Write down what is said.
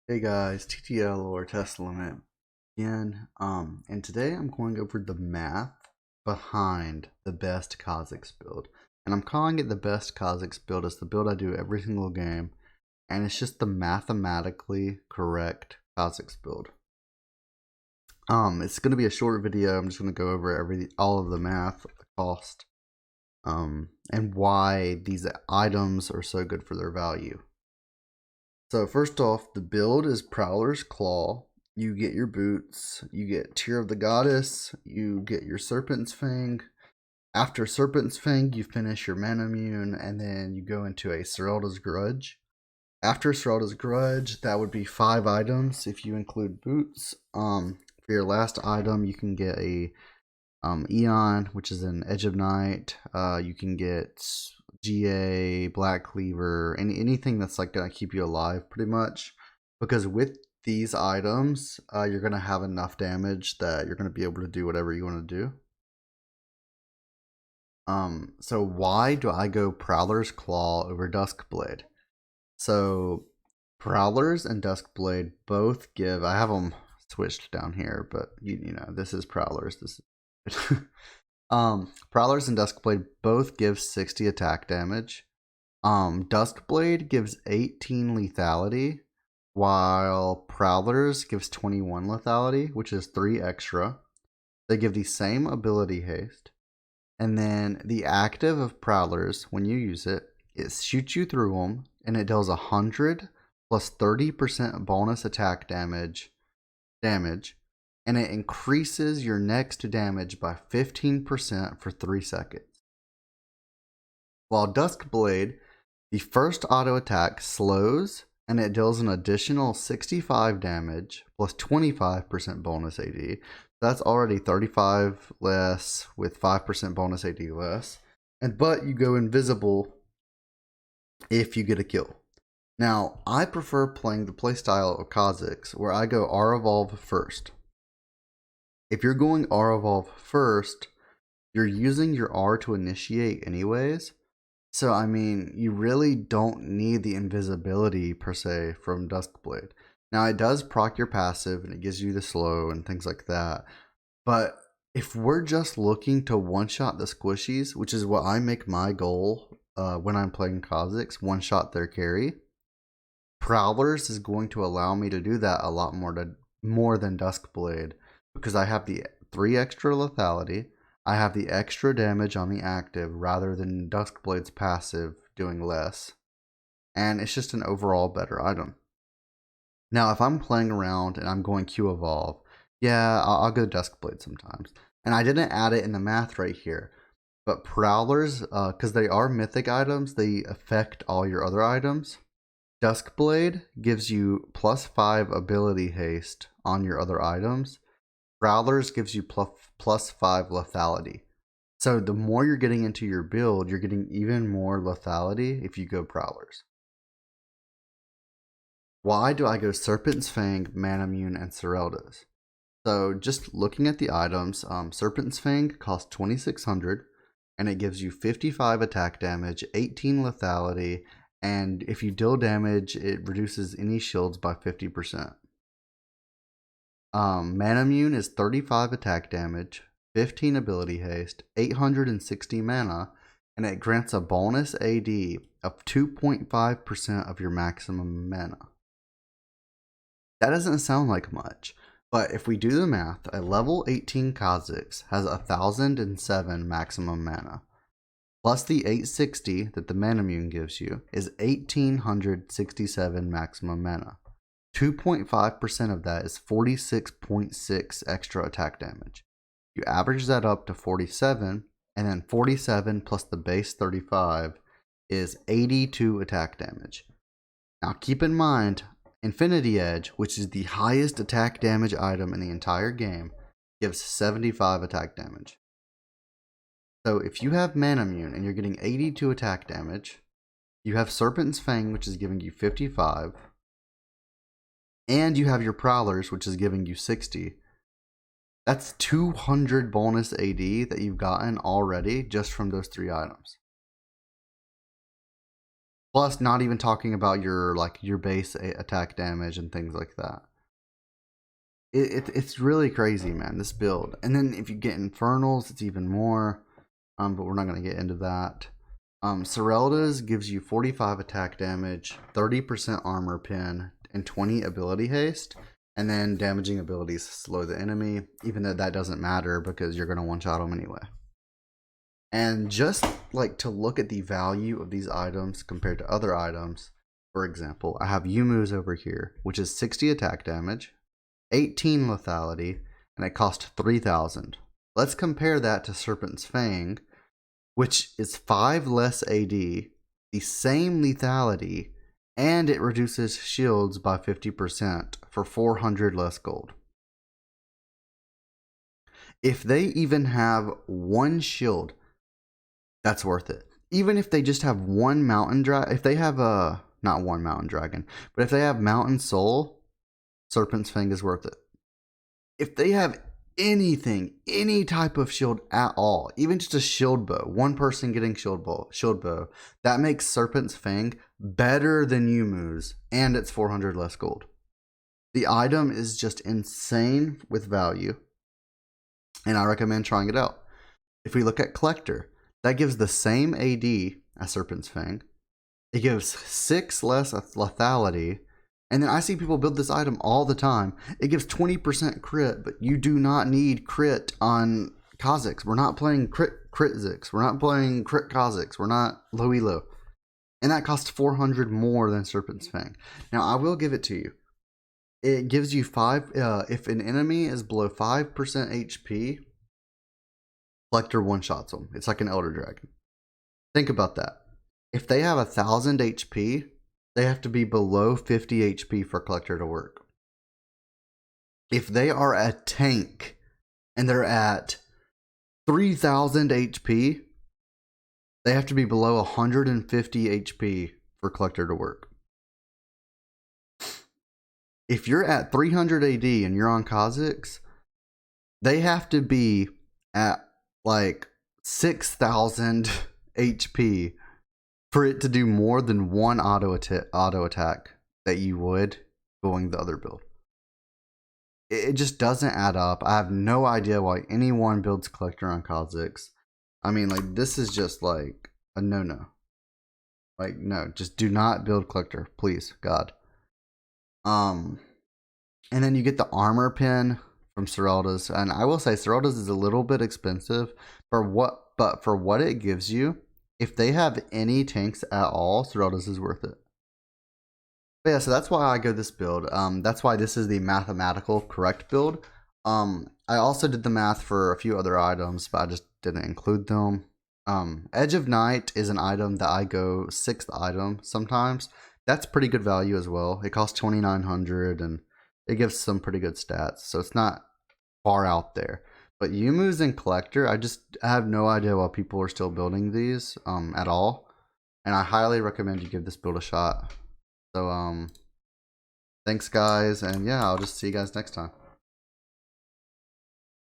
Hey guys, TTL or test limit again. And today I'm going over the math behind the best Kha'Zix build. And I'm calling it the best Kha'Zix build. It's the build I do every single game. And it's just the mathematically correct Kha'Zix build. It's gonna be a short video. I'm just gonna go over all of the math, the cost, and why these items are so good for their value. So first off, the build is Prowler's Claw. You get your boots, you get Tear of the Goddess, you get your Serpent's Fang. After Serpent's Fang, you finish your Manamune, and then you go into a Serelda's Grudge. After Serelda's Grudge, that would be 5 items if you include boots. For your last item, you can get a Eon, which is an Edge of Night. You can get GA, Black Cleaver, anything that's like gonna keep you alive pretty much. Because with these items, you're gonna have enough damage that you're gonna be able to do whatever you want to do. So why do I go Prowler's Claw over Duskblade? So Prowlers and Duskblade both give, I have them switched down here, but you know, this is Prowlers, this is Prowlers and Duskblade both give 60 attack damage. Duskblade gives 18 lethality, while Prowlers gives 21 lethality, which is 3 extra. They give the same ability haste. And then the active of Prowlers, when you use it, it shoots you through them, and it deals 100 plus 30% bonus attack damage, and it increases your next damage by 15% for 3 seconds. While Duskblade, the first auto attack slows, and it deals an additional 65 damage plus 25% bonus AD. That's already 35 less with 5% bonus AD less. But you go invisible if you get a kill. Now, I prefer playing the playstyle of Kha'Zix, where I go R-Evolve first. If you're going R-Evolve first, you're using your R to initiate anyways. So, I mean, you really don't need the invisibility per se from Duskblade. Now, it does proc your passive and it gives you the slow and things like that. But if we're just looking to one-shot the squishies, which is what I make my goal when I'm playing Kha'Zix, one-shot their carry, Prowlers is going to allow me to do that a lot more than Duskblade, because I have the 3 extra lethality, I have the extra damage on the active rather than Duskblade's passive doing less, and it's just an overall better item. Now, if I'm playing around and I'm going Q Evolve, yeah, I'll go Duskblade sometimes. And I didn't add it in the math right here, but Prowlers, because they are mythic items, they affect all your other items. Duskblade gives you +5 ability haste on your other items. Prowlers gives you +5 lethality. So the more you're getting into your build, you're getting even more lethality if you go Prowlers. Why do I go Serpent's Fang, Manamune, and Serelda's? So just looking at the items, Serpent's Fang costs 2600, and it gives you 55 attack damage, 18 lethality, and if you deal damage, it reduces any shields by 50%. Manamune is 35 attack damage, 15 ability haste, 860 mana, and it grants a bonus AD of 2.5% of your maximum mana. That doesn't sound like much, but if we do the math, a level 18 Kha'Zix has 1007 maximum mana. Plus the 860 that the Manamune gives you is 1867 maximum mana. 2.5% of that is 46.6 extra attack damage. You average that up to 47, and then 47 plus the base 35 is 82 attack damage. Now keep in mind, Infinity Edge, which is the highest attack damage item in the entire game, gives 75 attack damage. So if you have Manamune and you're getting 82 attack damage, you have Serpent's Fang, which is giving you 55, and you have your Prowlers, which is giving you 60. That's 200 bonus AD that you've gotten already just from those 3 items. Plus, not even talking about your base attack damage and things like that. It's really crazy, man, this build. And then if you get Infernals, it's even more. But we're not going to get into that. Serelda's gives you 45 attack damage, 30% armor pin, and 20 ability haste. And then damaging abilities slow the enemy, even though that doesn't matter because you're going to one-shot them anyway. And just like to look at the value of these items compared to other items, for example, I have Yumu's over here, which is 60 attack damage, 18 lethality, and it costs 3,000. Let's compare that to Serpent's Fang, which is 5 less AD, the same lethality, and it reduces shields by 50% for 400 less gold. If they even have one shield, that's worth it. Even if they just have one mountain dragon, if they have not one mountain dragon, but if they have mountain soul, Serpent's Fang is worth it. If they have anything, any type of shield at all, even just a shield bow, one person getting shield bow, that makes Serpent's Fang better than Yumu's, and it's 400 less gold. The item is just insane with value, and I recommend trying it out. If we look at Collector, that gives the same AD as Serpent's Fang. It gives 6 less lethality. And then I see people build this item all the time. It gives 20% crit, but you do not need crit on Kha'Zix. We're not playing Kha'Zix. We're not playing crit Kha'Zix. We're not low elo. And that costs 400 more than Serpent's Fang. Now, I will give it to you. It gives you 5, if an enemy is below 5% HP, Collector one-shots them. It's like an Elder Dragon. Think about that. If they have 1,000 HP, they have to be below 50 HP for Collector to work. If they are a tank and they're at 3,000 HP, they have to be below 150 HP for Collector to work. If you're at 300 AD and you're on Kha'Zix, they have to be at like 6,000 HP for it to do more than one auto attack that you would going the other build. It just doesn't add up. I have no idea why anyone builds Collector on Kha'Zix. I mean, like, this is just like a no-no. Like, no, just do not build Collector, please, God. And then you get the armor pin from Serelda's, and I will say Serelda's is a little bit expensive for what it gives you. If they have any tanks at all, Serelda's is worth it. But yeah, so that's why I go this build. That's why this is the mathematical correct build. I also did the math for a few other items, but I just didn't include them. Edge of Night is an item that I go 6th item sometimes. That's pretty good value as well. It costs 2,900 and it gives some pretty good stats, so it's not far out there. But Yumu's and Collector, I have no idea why people are still building these at all. And I highly recommend you give this build a shot. So thanks guys, and yeah, I'll just see you guys next time.